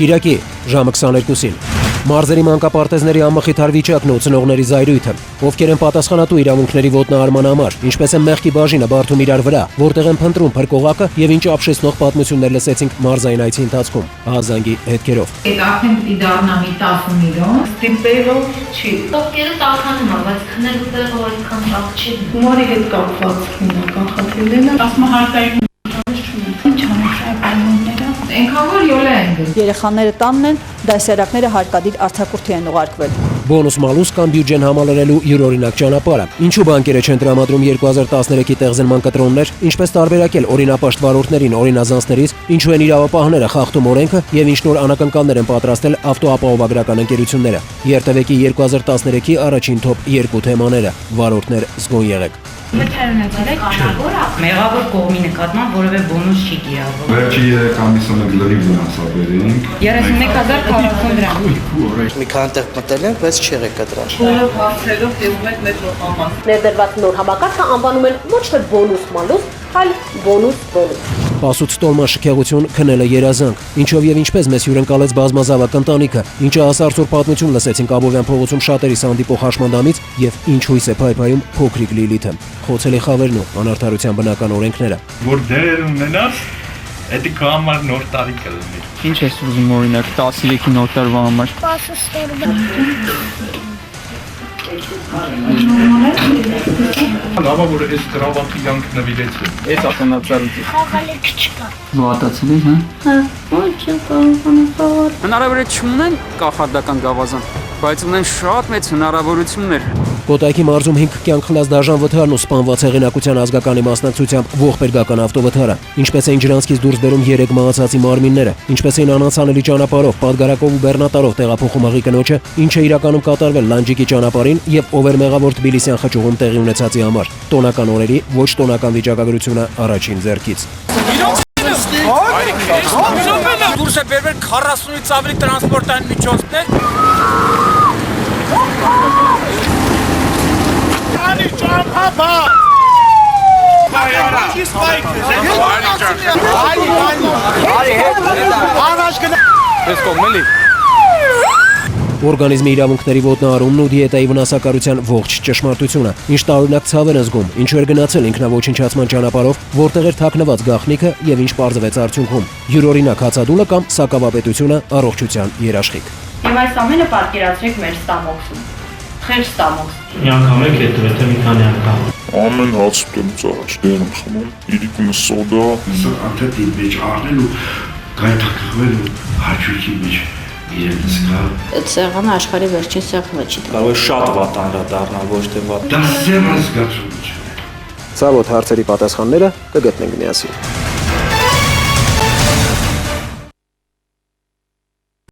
Կիրակի ժամը 22-ին մարզերի մանկապարտեզների անմխիթար վիճակն ու ծնողների զայրույթը, ովքեր են պատասխանատու իրավունքների ոտնահարման համար, ինչպես են մեղքի բաժինը բարդում իրար վրա, որտեղ են փնտրում փրկողակը եւ ինչ ապշեցնող պատմություններ լսեցինք մարզային այցի ընթացքում ահազանգի հետքերով։ Այդ արդեն պիտի դառնա մի 10 միլիոն, ստիպելով չի։ Տոկերը տականում է, բայց քնելու տեղը այդքան տակ չի։ Գումարի հետ կապված հիմնական խնդիրներն են, ասում հարկային ինչ անենք այդ պայմանները։ Այնքան որ յոլա են գնում։ Երեխաները տանն են, դասերակները հարկադիր արձակուրդի են ուղարկվել։ Բոնուս մալուս կամ բյուջեն համալրելու յուրօրինակ ճանապարհը։ Ինչու բանկերը չեն տրամադրում 2013-ի տեղզնման կտրոններ, ինչպես տարբերակել օրինապաշտ վարորդներին օրինազանցներից, ինչու են իրավապահները խախտում օրենքը եւ ինչ նոր անակնկալներ են պատրաստել ավտոապահովագրական ընկերությունները։ Երթևեկի 2013-ի առաջին թոփ 2 թեմաները՝ վարորդներ զգոն եղեք։ Մեղավոր կողմի նկատմամբ որևէ բոնուս չի կիրառվում։ Վերջի 3 ամիսը լրիվ վնասաբերենք 31040 դրամ։ Մի քանի տեղ մտել ենք, բայց չի եղել կտրան։ Բոլոր հարցերով եւ մեկ մետրո համար։ Ներդրված նոր համակարգը անվանում են ոչ թե բոնուս մալուս, այլ բոնուս։ Պասուց տոլման շքեղություն, քնելը երազանք, ինչով եւ ինչպես մեզ հյուրընկալեց բազմազավակ ընտանիքը, ինչը ասարցուր պատմություն լսեցինք Աբովյան փողոցում շատերիս հանդիպող հաշմանդամից եւ ինչ հույս է փայփայում փոքրիկ Լիլիթը։ Խոցելի խավերն ու անարդարության բնական օրենքները։ Որ դեր ունենաս, դա քո համար նոր տարի կլինի։ Ինչ ես ուզում օրինակ 13-ի նոր տարվա համար։ Լավա որ այս գրավակի յանք նվիրեցին։ Այս ասանացարուց։ Խաղալի քչկա։ Մոհատացել եք, հա։ Ոչ չկա։ Հնարավորություն ունեն կախարդական գավազան, բայց ունեն շատ մեծ հնարավորություններ։ Կոտայքի մարզում 5 կյանք խլած դաժան վթարն ու սպանված հեղինակության ազգականի մասնակցությամբ ողբերգական ավտովթարը, ինչպես էին ջրանցքից դուրս բերում 3 մահացածի մարմինները, ինչպես էին անանցանելի ճանապարհով, Պատգարակով ու Բեռնատարով տեղափոխում աղի կնոջը, ինչ է իրականում կատարվել Լանջիկի ճանապարհին եւ ով էր մեղավոր Թբիլիսյան խճուղում տեղի ունեցածի համար։ Տոնական օրերի ոչ տոնական վիճակագրությունը առաջին ձեռքից։ Դուրս է բերվել 40-ից ավելի տրանսպորտային միջոցներ։ Օրգանիզմի իրավունքների ոտնահարումն ու դիետայի վնասակարության ողջ ճշմարտությունը, ինչ տարօրինակ ցավ են զգում, ինչու էր գնացել ինքնաոչնչացման ճանապարհով, որտեղ էր թաքնված գաղտնիքը եւ ինչ պարզվեց արդյունքում։ Յուրօրինակ հացադուլը կամ սակավապետությունը առողջության երաշխիք։ Եվ այս ամենը պատկերացրեք մեր ստամոքսում։ Խեր ստամոքս։ Մի անգամ եք հետո թե մի քանի անգամ։ Ամեն հացուտելուց առաջ դեր եմ խմում իրիկունը սոդա Անթեթի մեջ առնել ու գայթակղվել ու հաճույքի մեջ իրենից գալ։ Այդ սեղանը աշխարհի վերջին սեղանը չի։ Կարող է շատ վատ անդրադառնալ, ոչ թե վատ։ Դա սեր զգացում չէ։ Ցավոտ հարցերի պատասխանները կգտնենք միասին։